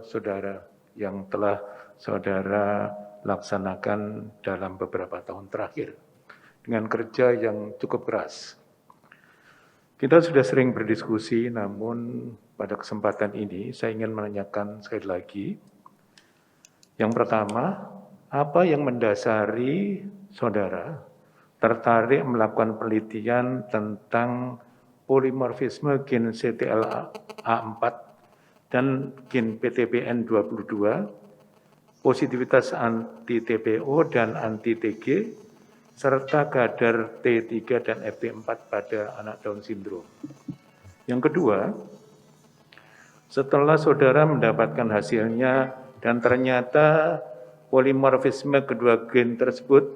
saudara yang telah saudara laksanakan dalam beberapa tahun terakhir dengan kerja yang cukup keras. Kita sudah sering berdiskusi, namun pada kesempatan ini saya ingin menanyakan sekali lagi. Yang pertama, apa yang mendasari saudara tertarik melakukan penelitian tentang polimorfisme gen CTLA4 dan gen PTPN22, positivitas anti-TPO dan anti-TG, serta kadar T3 dan FT4 pada anak Down syndrome. Yang kedua, setelah saudara mendapatkan hasilnya dan ternyata polimorfisme kedua gen tersebut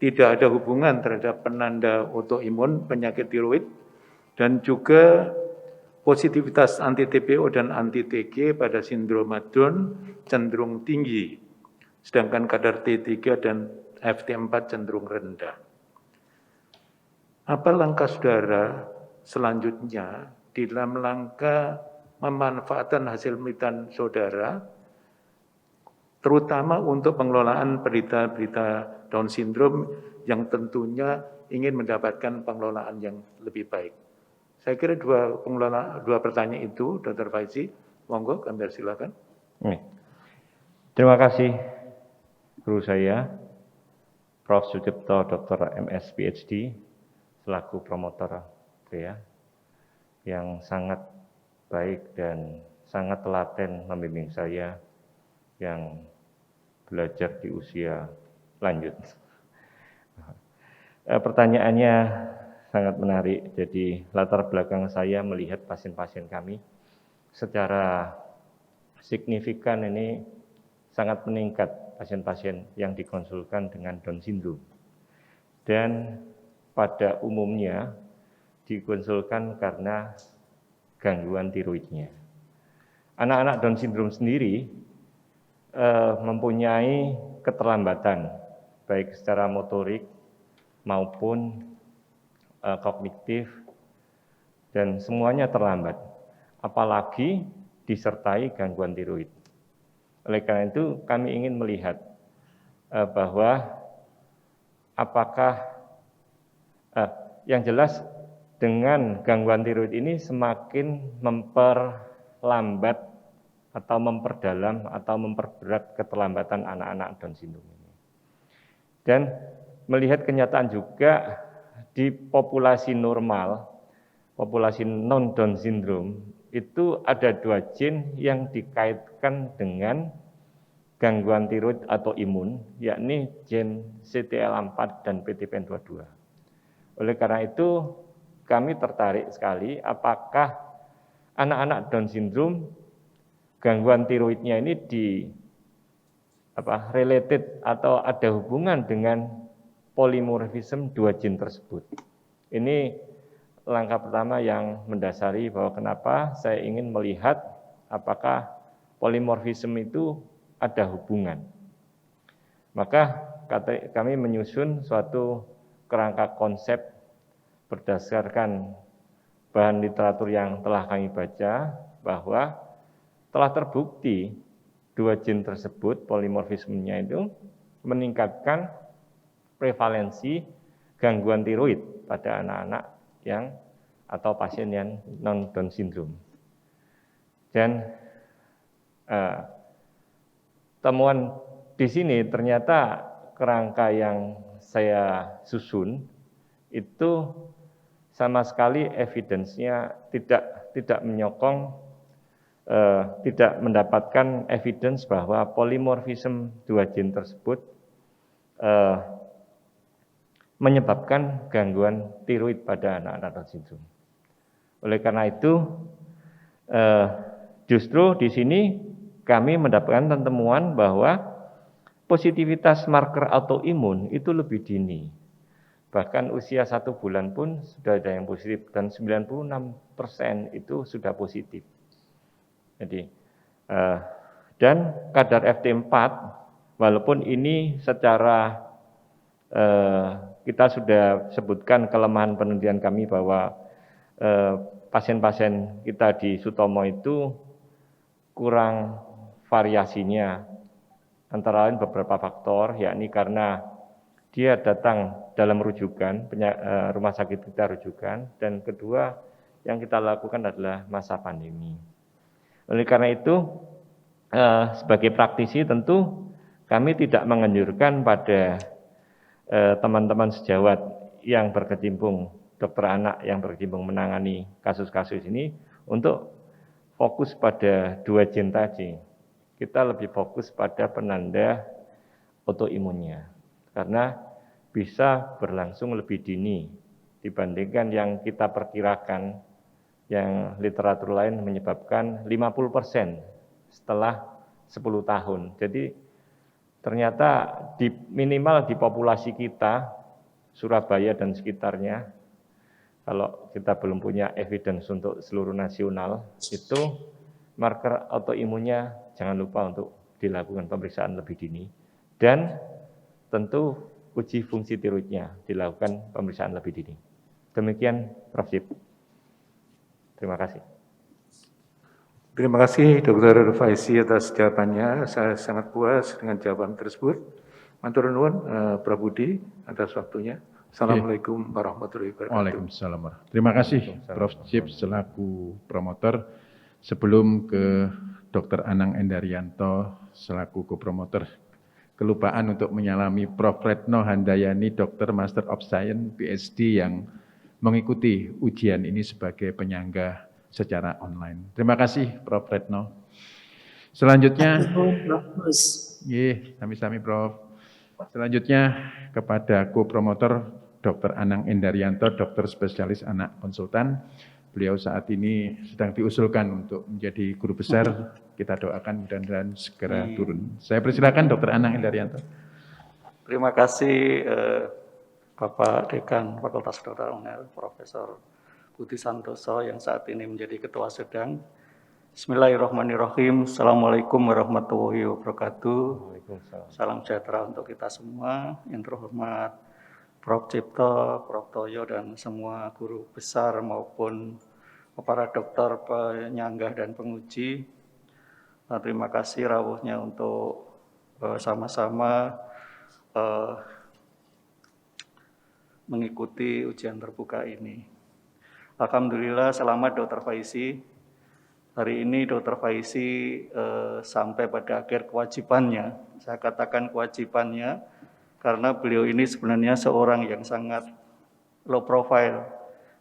tidak ada hubungan terhadap penanda autoimun penyakit tiroid dan juga positivitas anti-TPO dan anti-TG pada sindrom Down cenderung tinggi, sedangkan kadar T3 dan FT4 cenderung rendah. Apa langkah saudara selanjutnya dalam rangka memanfaatkan hasil penelitian saudara, terutama untuk pengelolaan berita-berita Down syndrome yang tentunya ingin mendapatkan pengelolaan yang lebih baik? Saya kira dua pertanyaan itu, Dr. Faizi. Monggo, kami silakan. Terima kasih guru saya, Prof. Sudipto Dr. MS PhD, selaku promotor yang sangat baik dan sangat telaten membimbing saya yang belajar di usia lanjut. Pertanyaannya sangat menarik. Jadi latar belakang saya melihat pasien-pasien kami secara signifikan ini sangat meningkat pasien-pasien yang dikonsulkan dengan Down syndrome. Dan pada umumnya dikonsulkan karena gangguan tiroidnya. Anak-anak Down syndrome sendiri mempunyai keterlambatan baik secara motorik maupun kognitif, dan semuanya terlambat, apalagi disertai gangguan tiroid. Oleh karena itu kami ingin melihat bahwa apakah yang jelas dengan gangguan tiroid ini semakin memperlambat atau memperdalam atau memperberat keterlambatan anak-anak Down syndrome ini. Dan melihat kenyataan juga di populasi normal, populasi non-Down syndrome, itu ada 2 gen yang dikaitkan dengan gangguan tiroid atau imun, yakni gen CTLA4 dan PTPN22. Oleh karena itu, kami tertarik sekali apakah anak-anak Down syndrome gangguan tiroidnya ini related atau ada hubungan dengan polimorfisme 2 gen tersebut. Ini langkah pertama yang mendasari bahwa kenapa saya ingin melihat apakah polimorfisme itu ada hubungan. Maka kami menyusun suatu kerangka konsep berdasarkan bahan literatur yang telah kami baca, bahwa telah terbukti 2 gen tersebut polimorfismenya itu meningkatkan prevalensi gangguan tiroid pada anak-anak yang atau pasien yang non-Down syndrome. Dan temuan di sini ternyata kerangka yang saya susun itu sama sekali evidence-nya tidak menyokong, tidak mendapatkan evidence bahwa polimorfisme 2 gen tersebut menyebabkan gangguan tiroid pada anak-anak Down syndrome. Oleh karena itu, justru di sini kami mendapatkan temuan bahwa positivitas marker autoimun itu lebih dini. Bahkan usia 1 bulan pun sudah ada yang positif, dan 96% itu sudah positif. Jadi, dan kadar FT4, walaupun ini secara kita sudah sebutkan kelemahan penelitian kami bahwa pasien-pasien kita di Sutomo itu kurang variasinya antara lain beberapa faktor, yakni karena dia datang dalam rujukan, rumah sakit kita rujukan, dan kedua yang kita lakukan adalah masa pandemi. Oleh karena itu, sebagai praktisi tentu kami tidak menganjurkan pada teman-teman sejawat yang berkecimpung, dokter anak yang berkecimpung menangani kasus-kasus ini untuk fokus pada 2 gen tadi. Kita lebih fokus pada penanda autoimunnya, karena bisa berlangsung lebih dini dibandingkan yang kita perkirakan, yang literatur lain menyebabkan 50% setelah 10 tahun. Jadi ternyata minimal di populasi kita, Surabaya dan sekitarnya, kalau kita belum punya evidence untuk seluruh nasional, itu marker autoimunnya jangan lupa untuk dilakukan pemeriksaan lebih dini. Dan tentu uji fungsi tiroidnya dilakukan pemeriksaan lebih dini. Demikian Prof. Zip. Terima kasih. Terima kasih Dr. Faizi atas jawabannya. Saya sangat puas dengan jawaban tersebut. Matur nuwun Prof. Budi atas waktunya. Assalamualaikum warahmatullahi wabarakatuh. Waalaikumsalam. Terima kasih Prof. Zip selaku promotor. Sebelum ke Dr. Anang Endarianto selaku kopromotor, kelupaan untuk menyalami Prof. Retno Handayani, Dr. Master of Science, PhD yang mengikuti ujian ini sebagai penyangga secara online. Terima kasih Prof. Retno. Selanjutnya, sami-sami Prof. Selanjutnya kepada kopromotor Dr. Anang Endarianto, dokter spesialis anak konsultan. Beliau saat ini sedang diusulkan untuk menjadi guru besar. Kita doakan mudah-mudahan segera turun. Saya persilakan Dr. Anang Endarianto. Terima kasih Bapak Dekan Fakultas Kedokteran UNER, Profesor Budi Santoso yang saat ini menjadi Ketua Sedang. Bismillahirrahmanirrahim. Assalamualaikum warahmatullahi wabarakatuh. Salam sejahtera untuk kita semua. Yang terhormat Prof. Cipto, Prof. Toyo, dan semua guru besar maupun para dokter penyangga dan penguji. Terima kasih rawuhnya untuk sama-sama mengikuti ujian terbuka ini. Alhamdulillah, selamat Dr. Faizi. Hari ini Dr. Faizi sampai pada akhir kewajibannya. Saya katakan kewajibannya karena beliau ini sebenarnya seorang yang sangat low profile,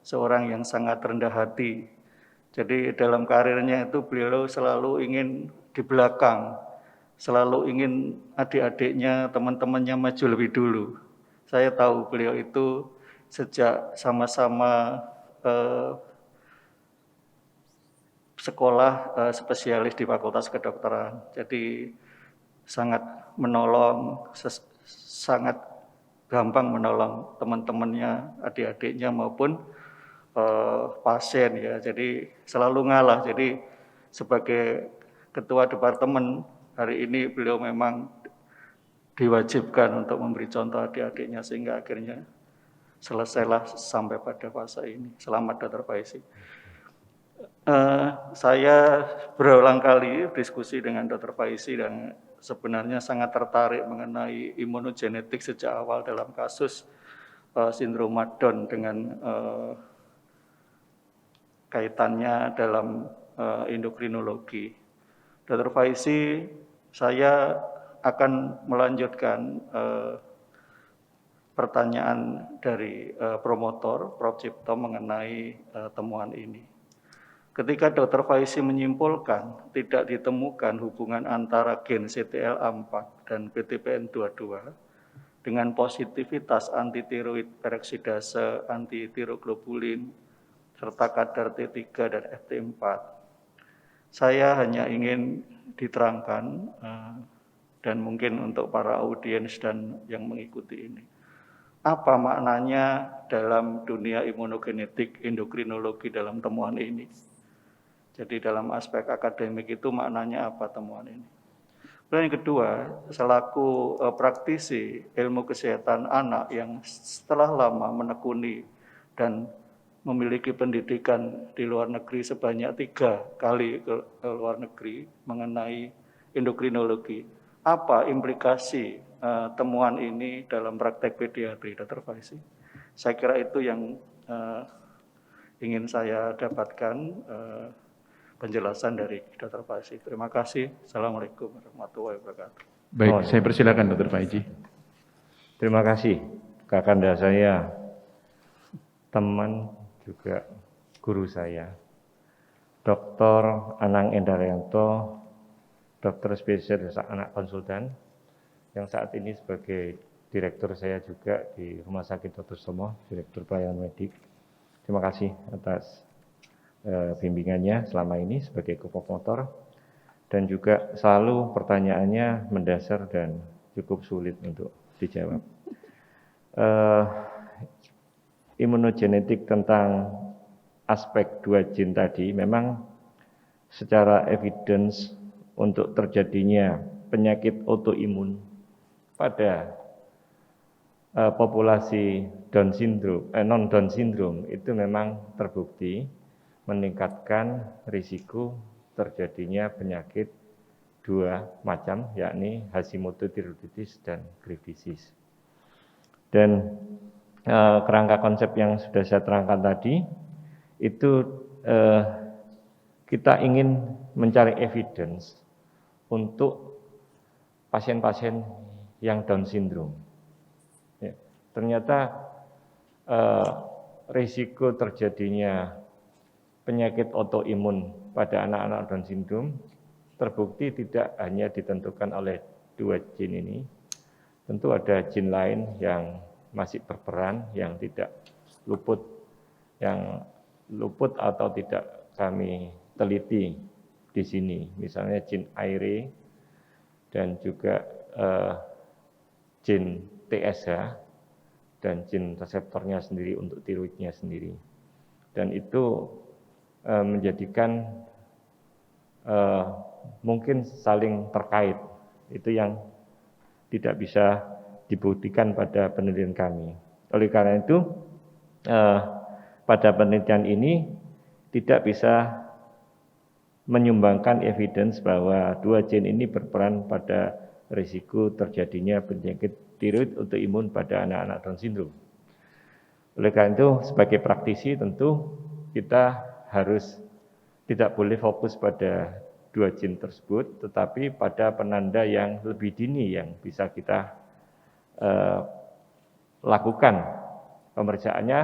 seorang yang sangat rendah hati. Jadi dalam karirnya itu beliau selalu ingin di belakang, selalu ingin adik-adiknya, teman-temannya maju lebih dulu. Saya tahu beliau itu sejak sama-sama sekolah spesialis di Fakultas Kedokteran. Jadi sangat menolong, sangat gampang menolong teman-temannya, adik-adiknya maupun pasien ya. Jadi selalu ngalah. Jadi sebagai ketua departemen hari ini beliau memang diwajibkan untuk memberi contoh adik-adiknya sehingga akhirnya selesailah sampai pada fase ini. Selamat Dr. Faizi. Saya berulang kali diskusi dengan Dr. Faizi dan sebenarnya sangat tertarik mengenai imunogenetik sejak awal dalam kasus sindroma Down dengan kaitannya dalam endokrinologi. Dr. Faizi, saya akan melanjutkan pertanyaan dari promotor Prof. Cipto mengenai temuan ini. Ketika Dr. Faizi menyimpulkan tidak ditemukan hubungan antara gen CTLA4 dan BTPN22 dengan positivitas antitiroid peroksidase, antitiroglobulin, serta kadar T3 dan FT4, saya hanya ingin diterangkan dan mungkin untuk para audiens dan yang mengikuti ini. Apa maknanya dalam dunia imunogenetik endokrinologi dalam temuan ini? Jadi dalam aspek akademik itu maknanya apa temuan ini? Dan yang kedua, selaku praktisi ilmu kesehatan anak yang setelah lama menekuni dan memiliki pendidikan di luar negeri sebanyak 3 kali ke luar negeri mengenai endokrinologi. Apa implikasi temuan ini dalam praktek pediatri, Dr. Faizi? Saya kira itu yang ingin saya dapatkan penjelasan dari Dr. Faizi. Terima kasih. Assalamualaikum warahmatullahi wabarakatuh. Baik, saya persilakan Dr. Faizi. Terima kasih kakanda saya, teman juga guru saya, Dr. Anang Endaryanto, dokter spesialis anak konsultan, yang saat ini sebagai direktur saya juga di Rumah Sakit Dr. Sutomo, direktur pelayanan medik. Terima kasih atas bimbingannya selama ini sebagai kopromotor, dan juga selalu pertanyaannya mendasar dan cukup sulit untuk dijawab. Imunogenetik tentang aspek 2 gene tadi memang secara evidence untuk terjadinya penyakit autoimun pada populasi Down syndrome, non-Down syndrome itu memang terbukti meningkatkan risiko terjadinya penyakit 2 macam, yakni Hashimoto thyroiditis dan Graves' disease. Dan kerangka konsep yang sudah saya terangkan tadi itu kita ingin mencari evidence untuk pasien-pasien yang Down syndrome. Ya, ternyata risiko terjadinya penyakit autoimun pada anak-anak Down syndrome terbukti tidak hanya ditentukan oleh 2 gene ini. Tentu ada gene lain yang masih berperan, yang tidak luput, atau tidak kami teliti di sini. Misalnya gene IRE dan juga gene TSH dan gene reseptornya sendiri untuk tiroidnya sendiri. Dan itu menjadikan mungkin saling terkait. Itu yang tidak bisa dibuktikan pada penelitian kami. Oleh karena itu, pada penelitian ini tidak bisa menyumbangkan evidence bahwa 2 gene ini berperan pada risiko terjadinya penyakit tiroid autoimun pada anak-anak Down syndrome. Oleh karena itu, sebagai praktisi tentu kita harus tidak boleh fokus pada 2 gene tersebut, tetapi pada penanda yang lebih dini yang bisa kita lakukan pemeriksaannya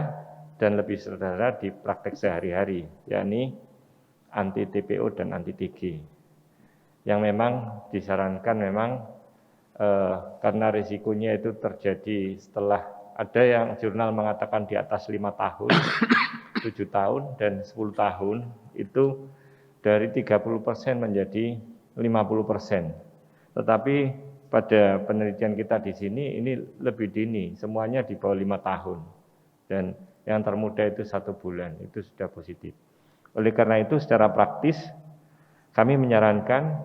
dan lebih sederhana di praktek sehari-hari, yakni anti-TPO dan anti-TG. Yang memang disarankan memang karena risikonya itu terjadi setelah ada yang jurnal mengatakan di atas 5 tahun, 7 tahun, dan 10 tahun itu dari 30% menjadi 50%. Tetapi pada penelitian kita di sini ini lebih dini, semuanya di bawah 5 tahun. Dan yang termuda itu 1 bulan, itu sudah positif. Oleh karena itu secara praktis kami menyarankan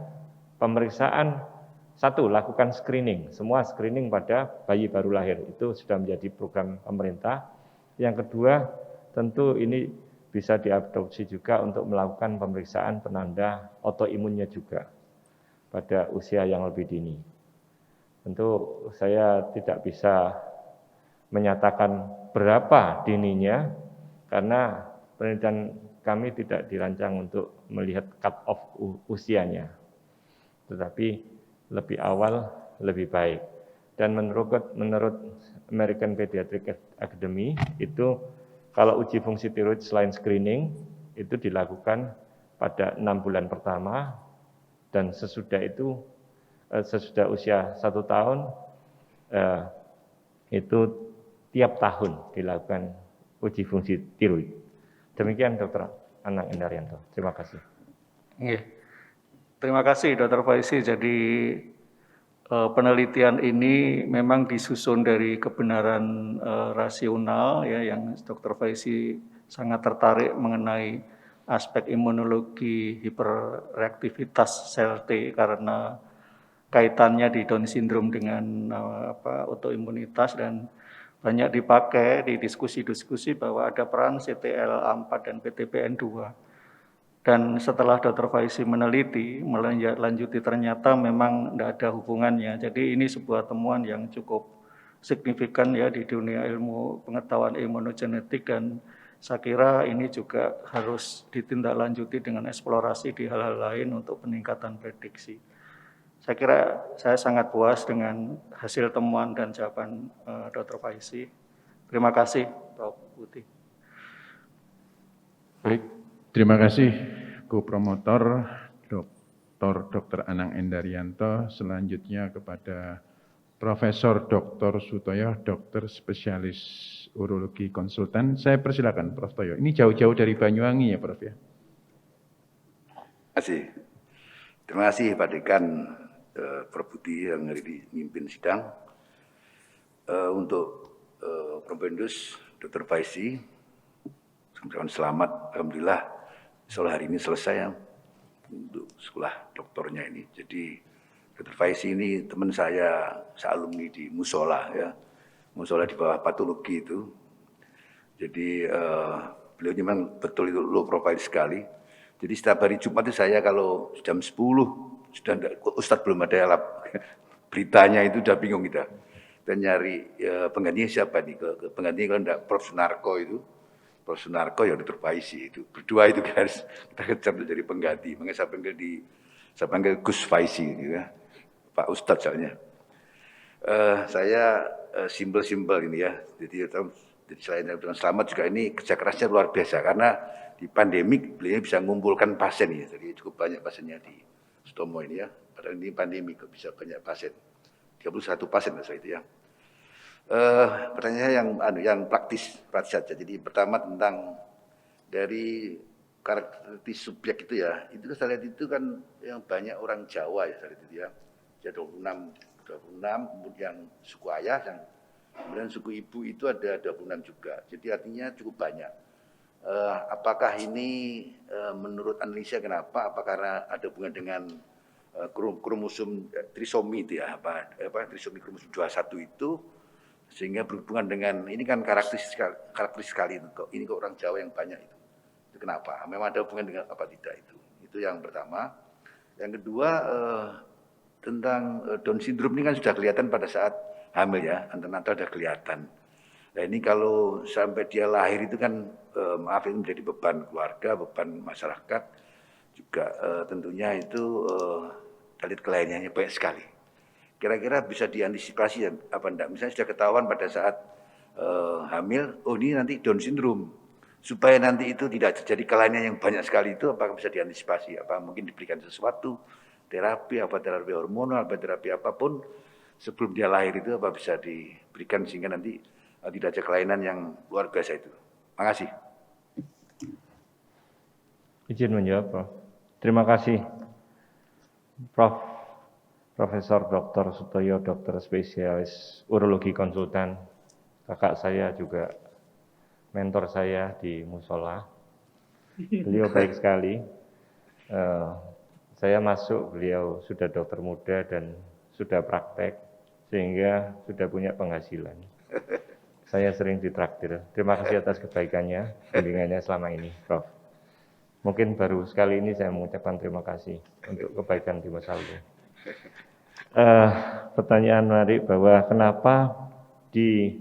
pemeriksaan, 1, lakukan screening, semua screening pada bayi baru lahir, itu sudah menjadi program pemerintah. Yang kedua, tentu ini bisa diadopsi juga untuk melakukan pemeriksaan penanda autoimunnya juga pada usia yang lebih dini. Tentu saya tidak bisa menyatakan berapa dininya karena penelitian kami tidak dirancang untuk melihat cut off usianya. Tetapi lebih awal lebih baik. Dan menurut American Pediatric Academy itu kalau uji fungsi tiroid selain screening itu dilakukan pada 6 bulan pertama dan sesudah usia 1 tahun itu tiap tahun dilakukan uji fungsi tiroid. Demikian Dr. Anang Endaryanto. Terima kasih. Terima kasih Dr. Faizi. Jadi penelitian ini memang disusun dari kebenaran rasional ya, yang Dr. Faizi sangat tertarik mengenai aspek imunologi hiperreaktivitas sel T karena kaitannya di Down syndrome dengan autoimunitas, dan banyak dipakai di diskusi-diskusi bahwa ada peran CTLA4 dan PTPN2. Dan setelah Dr. Faizi meneliti, melanjuti ternyata memang tidak ada hubungannya. Jadi ini sebuah temuan yang cukup signifikan ya di dunia ilmu pengetahuan imunogenetik, dan saya kira ini juga harus ditindaklanjuti dengan eksplorasi di hal-hal lain untuk peningkatan prediksi. Saya kira saya sangat puas dengan hasil temuan dan jawaban Dr. Faizi. Terima kasih, Prof. Putih. Baik, terima kasih Co-Promotor Dr. Anang Endarianto. Selanjutnya kepada Profesor Dr. Sutoyo, dokter spesialis urologi konsultan. Saya persilakan Prof. Toyo. Ini jauh-jauh dari Banyuwangi ya Prof ya? Terima kasih Pak Dekan Prof. Budi yang hari ini memimpin sidang. Untuk Prof. Bendus, Dr. Faizi, selamat, alhamdulillah, soal hari ini selesai ya, untuk sekolah doktornya ini. Jadi Dr. Faizi ini teman saya, alumni di Musola ya, Musola di bawah patologi itu. Jadi beliau memang betul itu low profile sekali. Jadi setiap hari Jumat itu saya kalau jam 10 sudah Ustadz belum ada lab, beritanya itu udah bingung kita. Dan nyari penggantinya siapa nih? Penggantinya kalau enggak Prof. Sunarko itu. Prof. Sunarko ya Dr. Faizi itu. Berdua itu guys, kita kejar untuk jadi pengganti. Makanya saya panggil Gus Faizi gitu ya. Pak Ustadz soalnya. Saya simbol-simbol ini ya. Jadi selain dengan selamat juga ini kerja kerasnya luar biasa. Karena di pandemik beliau bisa mengumpulkan pasien ya. Jadi cukup banyak pasiennya di Sutomo ini ya. Padahal ini pandemi kok bisa banyak pasien. 31 pasien lah itu ya. Pertanyaannya yang praktis saja. Jadi pertama tentang dari karakteristik subjek itu ya. Itu saya lihat itu kan yang banyak orang Jawa ya saya lihat itu ya. Jadi 26, kemudian suku ayah, yang kemudian suku ibu itu ada 26 juga. Jadi artinya cukup banyak. Apakah ini menurut analisa kenapa? Apakah karena ada hubungan dengan kromosom trisomi itu ya, trisomi kromosom 21 itu, sehingga berhubungan dengan ini kan karakteristik sekali itu kok. Ini kok orang Jawa yang banyak itu. Itu kenapa? Memang ada hubungan dengan apa tidak itu? Itu yang pertama. Yang kedua tentang Down syndrome ini kan sudah kelihatan pada saat hamil ya, antenatal sudah kelihatan. Nah ini kalau sampai dia lahir itu kan maaf ini menjadi beban keluarga, beban masyarakat juga tentunya itu dalit kelainannya banyak sekali. Kira-kira bisa diantisipasi apa enggak? Misalnya sudah ketahuan pada saat hamil, oh ini nanti Down syndrome. Supaya nanti itu tidak terjadi kelainan yang banyak sekali itu, apakah bisa diantisipasi? Apa mungkin diberikan sesuatu, terapi, apa terapi hormonal, apa terapi apapun, sebelum dia lahir itu apa bisa diberikan sehingga nanti tidak ada kelainan yang luar biasa itu. Terima kasih. Izin menjawab, Prof. Terima kasih, Profesor Dr. Sutoyo, dokter spesialis urologi konsultan. Kakak saya juga mentor saya di Musola. Beliau baik sekali. Saya masuk, beliau sudah dokter muda dan sudah praktek, sehingga sudah punya penghasilan. Saya sering ditraktir. Terima kasih atas kebaikannya, bimbingannya selama ini, Prof. Mungkin baru sekali ini saya mengucapkan terima kasih untuk kebaikan di masa lalu. Pertanyaan menarik bahwa kenapa di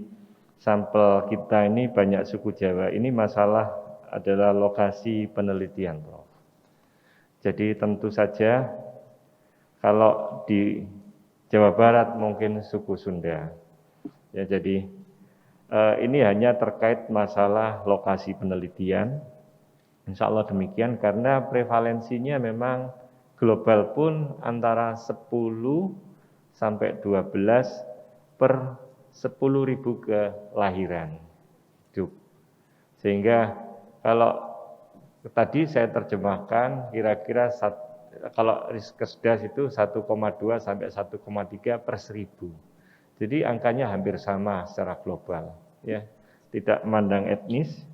sampel kita ini banyak suku Jawa. Ini masalah adalah lokasi penelitian, Prof. Jadi tentu saja kalau di Jawa Barat mungkin suku Sunda. Ya, jadi ini hanya terkait masalah lokasi penelitian. Insya Allah demikian karena prevalensinya memang global pun antara 10 sampai 12 per 10.000 kelahiran hidup. Sehingga kalau tadi saya terjemahkan kira-kira kalau Riskesdas itu 1,2 sampai 1,3 per 1000. Jadi angkanya hampir sama secara global, ya. Tidak memandang etnis.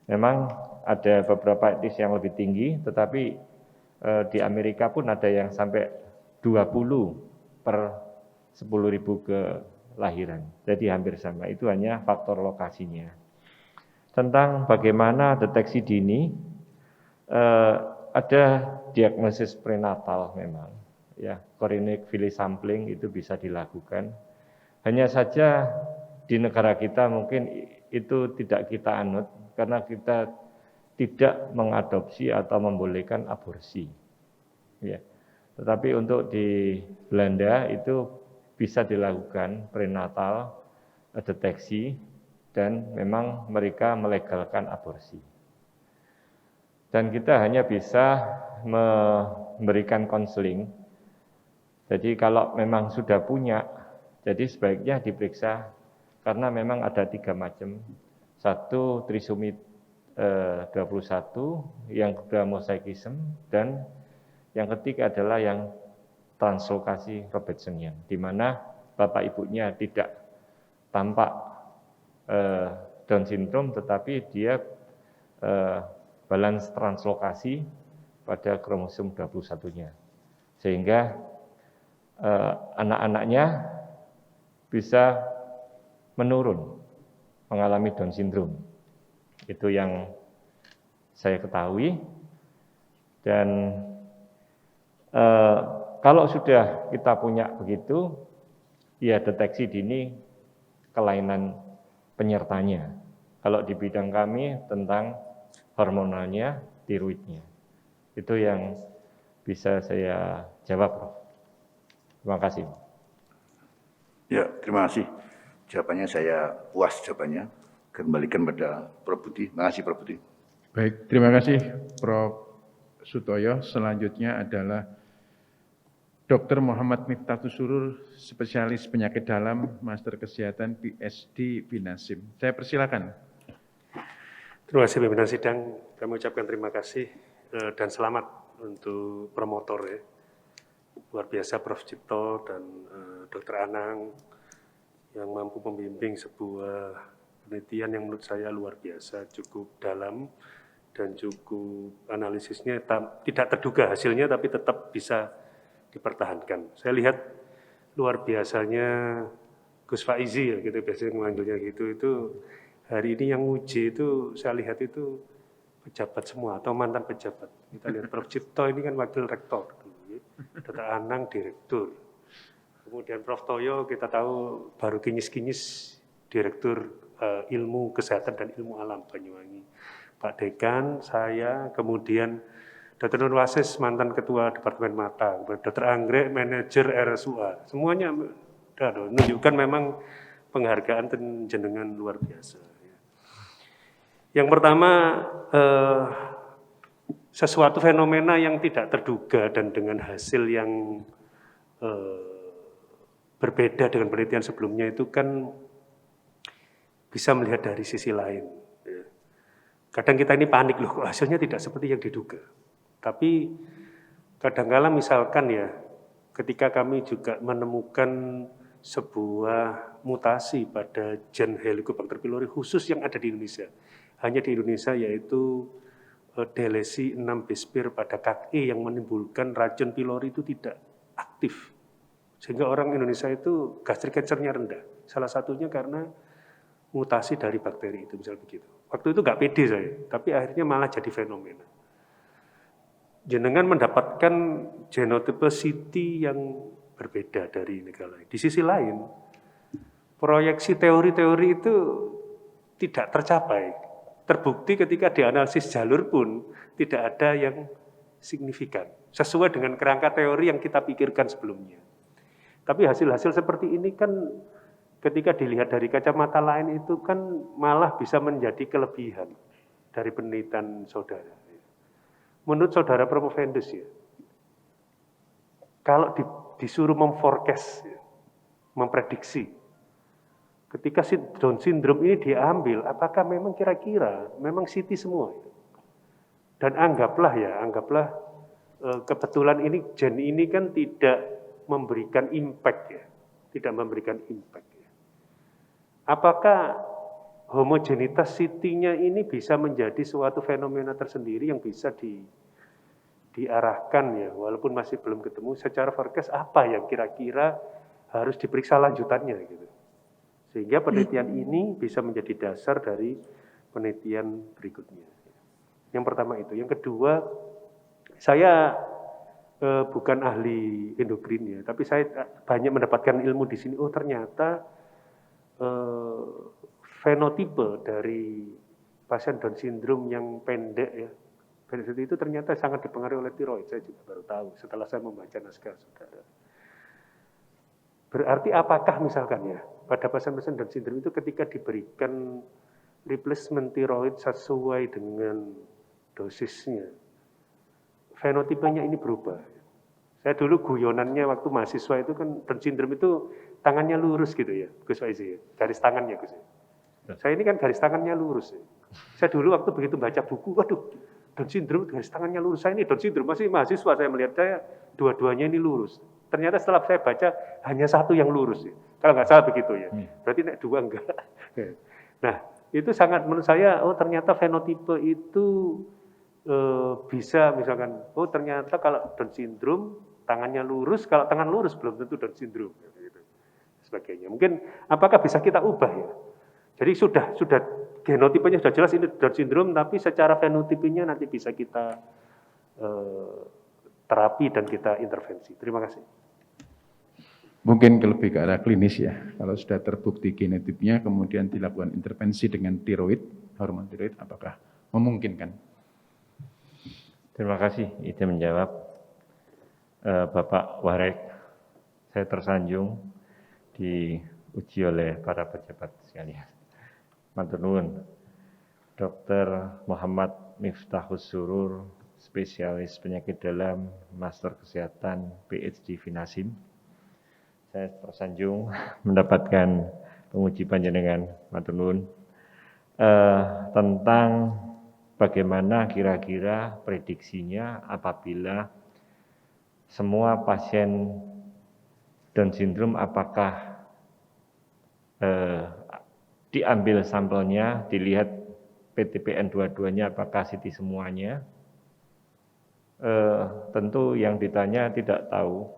Memang ada beberapa etnis yang lebih tinggi, tetapi di Amerika pun ada yang sampai 20 per 10.000 kelahiran. Jadi hampir sama. Itu hanya faktor lokasinya. Tentang bagaimana deteksi dini, ada diagnosis prenatal memang, ya, chorionic villus sampling itu bisa dilakukan. Hanya saja di negara kita mungkin itu tidak kita anut karena kita tidak mengadopsi atau membolehkan aborsi. Ya. Tetapi untuk di Belanda itu bisa dilakukan prenatal deteksi dan memang mereka melegalkan aborsi. Dan kita hanya bisa memberikan konseling. Jadi kalau memang sudah punya, jadi sebaiknya diperiksa karena memang ada 3 macam. Satu trisomi 21, yang kedua mosaikism, dan yang ketiga adalah yang translokasi Robertsonian, di mana bapak ibunya tidak tampak Down syndrome, tetapi dia balance translokasi pada kromosom 21-nya. Sehingga anak-anaknya bisa menurun, mengalami Down syndrome. Itu yang saya ketahui. Dan kalau sudah kita punya begitu, ya deteksi dini kelainan penyertanya. Kalau di bidang kami tentang hormonalnya, tiroidnya. Itu yang bisa saya jawab, Prof. Terima kasih. Ya, terima kasih. Jawabannya saya puas jawabannya. Kembalikan pada Prof. Budi. Terima kasih, Prof. Budi. Baik, terima kasih Prof. Sutoyo. Selanjutnya adalah Dr. Muhammad Miftahus Surur, spesialis penyakit dalam, Master Kesehatan PSD Binasim. Saya persilakan. Terima kasih pimpinan sidang. Kami ucapkan terima kasih dan selamat untuk promotor ya. Luar biasa Prof. Cipto dan Dr. Anang yang mampu membimbing sebuah penelitian yang menurut saya luar biasa, cukup dalam dan cukup analisisnya tidak terduga hasilnya tapi tetap bisa dipertahankan. Saya lihat luar biasanya Gus Faizi ya gitu biasanya memanggilnya gitu, itu hari ini yang uji itu saya lihat itu pejabat semua atau mantan pejabat. Kita lihat Prof. Cipto ini kan wakil rektor, Dr. Anang direktur. Kemudian Prof. Toyo kita tahu baru kinyis-kinyis direktur ilmu kesehatan dan ilmu alam Banyuwangi. Pak Dekan, saya, kemudian Dr. Nur Wasis, mantan ketua Departemen Mata, Dr. Anggrek, manajer RSUA. Semuanya menunjukkan memang penghargaan dan jenengan luar biasa. Yang pertama, sesuatu fenomena yang tidak terduga dan dengan hasil yang berbeda dengan penelitian sebelumnya itu kan bisa melihat dari sisi lain. Kadang kita ini panik loh, kok hasilnya tidak seperti yang diduga. Tapi kadang-kala misalkan ya, ketika kami juga menemukan sebuah mutasi pada gen Helicobacter pylori khusus yang ada di Indonesia. Hanya di Indonesia yaitu delesi 6 bispir pada KE yang menimbulkan racun pylori itu tidak aktif. Sehingga orang Indonesia itu gastric cancer-nya rendah. Salah satunya karena mutasi dari bakteri itu, misalnya begitu. Waktu itu nggak pede saya, tapi akhirnya malah jadi fenomena. Jenengan mendapatkan genotipe CT yang berbeda dari negara lain. Di sisi lain, proyeksi teori-teori itu tidak tercapai. Terbukti ketika dianalisis jalur pun tidak ada yang signifikan. Sesuai dengan kerangka teori yang kita pikirkan sebelumnya. Tapi hasil-hasil seperti ini kan ketika dilihat dari kacamata lain itu kan malah bisa menjadi kelebihan dari penelitian saudara. Menurut saudara Promovendus ya, kalau disuruh memforecast, memprediksi, ketika Down syndrome ini diambil, apakah memang kira-kira memang CT semua? Dan anggaplah kebetulan ini gen ini kan tidak memberikan impact ya, tidak memberikan impact ya. Apakah homogenitas CT-nya ini bisa menjadi suatu fenomena tersendiri yang bisa diarahkan ya, walaupun masih belum ketemu secara forecast apa yang kira-kira harus diperiksa lanjutannya gitu. Sehingga penelitian ini bisa menjadi dasar dari penelitian berikutnya. Yang pertama itu. Yang kedua, Saya bukan ahli endokrin ya, tapi saya banyak mendapatkan ilmu di sini. Oh ternyata fenotipe dari pasien Down syndrome yang pendek ya, itu ternyata sangat dipengaruhi oleh tiroid. Saya juga baru tahu setelah saya membaca naskah saudara. Berarti apakah misalkan ya, pada pasien-pasien Down syndrome itu ketika diberikan replacement tiroid sesuai dengan dosisnya, fenotipenya ini berubah. Saya dulu guyonannya waktu mahasiswa itu kan Down syndrome itu tangannya lurus gitu ya, Gus Faizi, garis tangannya Gus. Saya ini kan garis tangannya lurus. Ya. Saya dulu waktu begitu baca buku, waduh, Down syndrome garis tangannya lurus. Saya ini Down syndrome masih mahasiswa, saya melihat saya dua-duanya ini lurus. Ternyata setelah saya baca hanya satu yang lurus. Ya. Kalau nggak salah begitu ya. Berarti nek dua enggak. Nah, itu sangat menurut saya, oh ternyata fenotipe itu bisa misalkan, oh ternyata kalau Down syndrome tangannya lurus, kalau tangan lurus belum tentu Down syndrome. Gitu. Sebagainya. Mungkin apakah bisa kita ubah ya? Jadi sudah genotipenya sudah jelas ini Down syndrome, tapi secara fenotipenya nanti bisa kita terapi dan kita intervensi. Terima kasih. Mungkin lebih ke arah klinis ya. Kalau sudah terbukti genotipnya, kemudian dilakukan intervensi dengan tiroid, hormon tiroid, apakah memungkinkan? Terima kasih, izin menjawab. Bapak Warek, saya tersanjung diuji oleh para pejabat sekalian. Matur nuwun. Dr. Muhammad Miftahus Surur, spesialis penyakit dalam, Master Kesehatan, PhD Finasim. Saya tersanjung mendapatkan penguji panjenengan, matur nuwun, tentang bagaimana kira-kira prediksinya apabila semua pasien Down syndrome apakah diambil sampelnya, dilihat PTPN dua-duanya apakah CT semuanya. Tentu yang ditanya tidak tahu,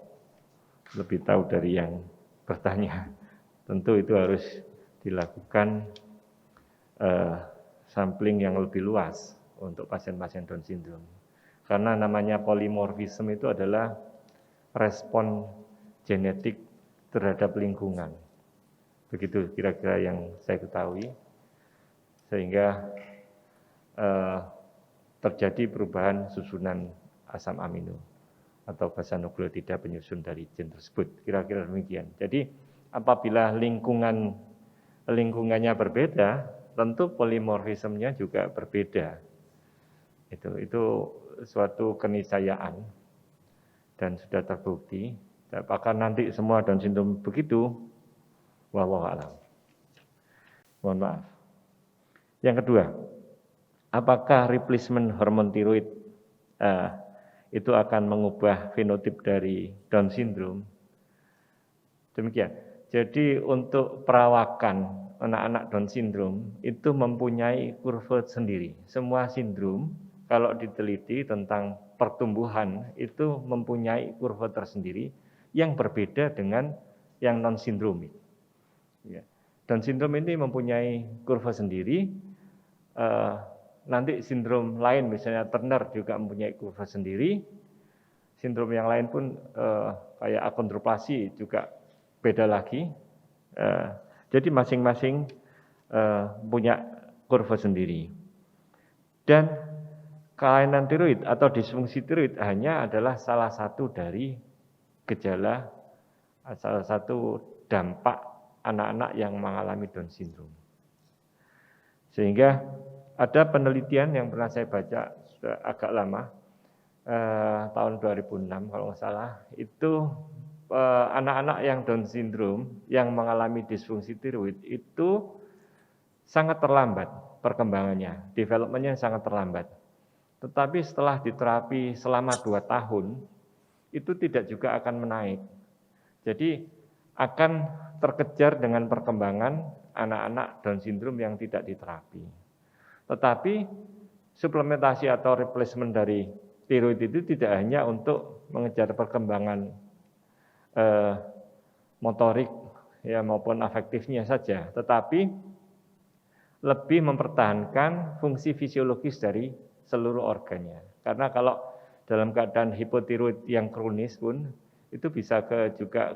lebih tahu dari yang bertanya. Tentu itu harus dilakukan sampling yang lebih luas untuk pasien-pasien Down syndrome. Karena namanya polimorfisme itu adalah respon genetik terhadap lingkungan. Begitu kira-kira yang saya ketahui. Sehingga terjadi perubahan susunan asam amino atau basa nukleotida penyusun dari gen tersebut. Kira-kira demikian. Jadi apabila lingkungannya berbeda, tentu polimorfismenya juga berbeda. Itu suatu keniscayaan dan sudah terbukti. Apakah nanti semua Down syndrome begitu? Wallahu a'lam. Mohon maaf. Yang kedua, apakah replacement hormon tiroid itu akan mengubah fenotip dari Down syndrome? Demikian. Jadi untuk perawakan anak-anak Down syndrome itu mempunyai kurva sendiri. Semua sindrom kalau diteliti tentang pertumbuhan itu mempunyai kurva tersendiri yang berbeda dengan yang non sindromik. Ya. Down syndrome ini mempunyai kurva sendiri. Nanti sindrom lain misalnya Turner juga mempunyai kurva sendiri. Sindrom yang lain pun kayak akondroplasi juga beda lagi. Jadi masing-masing punya kurva sendiri. Dan kelainan tiroid atau disfungsi tiroid hanya adalah salah satu dari gejala, salah satu dampak anak-anak yang mengalami Down syndrome. Sehingga ada penelitian yang pernah saya baca sudah agak lama, tahun 2006 kalau nggak salah, itu anak-anak yang Down syndrome yang mengalami disfungsi tiroid itu sangat terlambat perkembangannya, developmentnya sangat terlambat. Tetapi setelah diterapi selama 2 tahun, itu tidak juga akan menaik. Jadi akan terkejar dengan perkembangan anak-anak Down syndrome yang tidak diterapi. Tetapi suplementasi atau replacement dari tiroid itu tidak hanya untuk mengejar perkembangan motorik ya maupun afektifnya saja, tetapi lebih mempertahankan fungsi fisiologis dari seluruh organnya. Karena kalau dalam keadaan hipotiroid yang kronis pun itu bisa juga